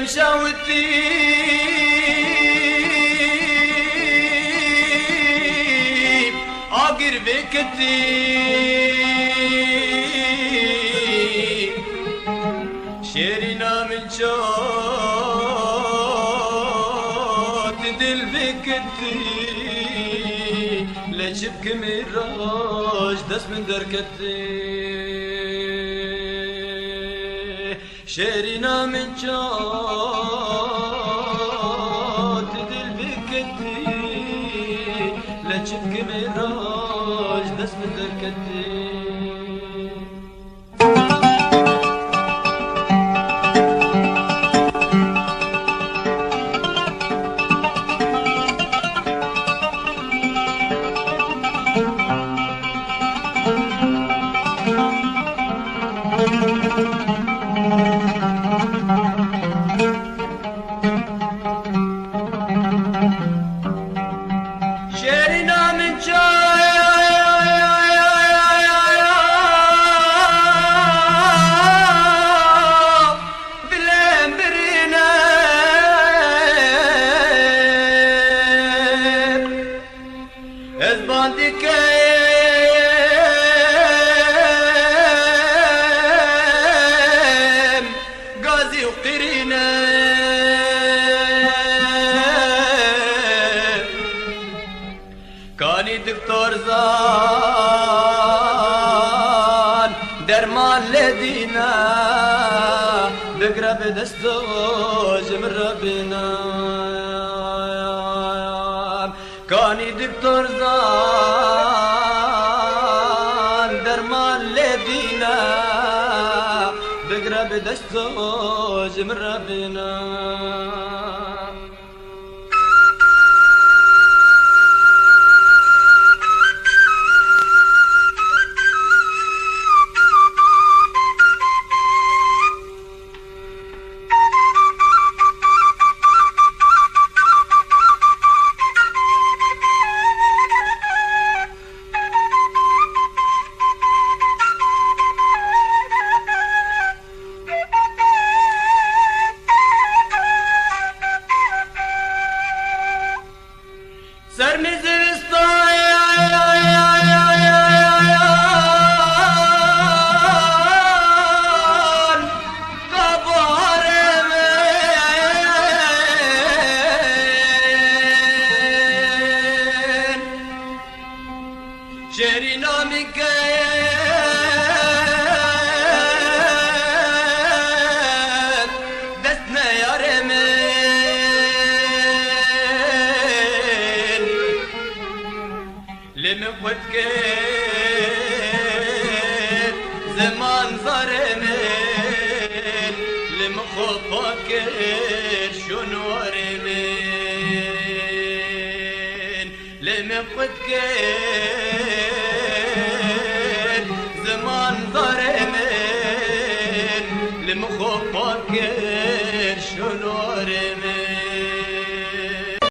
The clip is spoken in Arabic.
مشاوتي اقر بكتي شيرنا من شوت دل بكتي لجبك مراج دس من دركتي شيرنا من شوت دل بكتي لجبك مراج دس من دركتي شيرنا من بالامبرينا ازباندك غازي وقرينا كاني دكتور زان درمان لدينا بقرب دستوج من ربنا كاني دكتور زان درمان لدينا بقرب دستوج من ربنا شيرنا منك دسنا يا رمين لمقوتك زمان ظرمين لمخوفك شنو رمين لمقوتك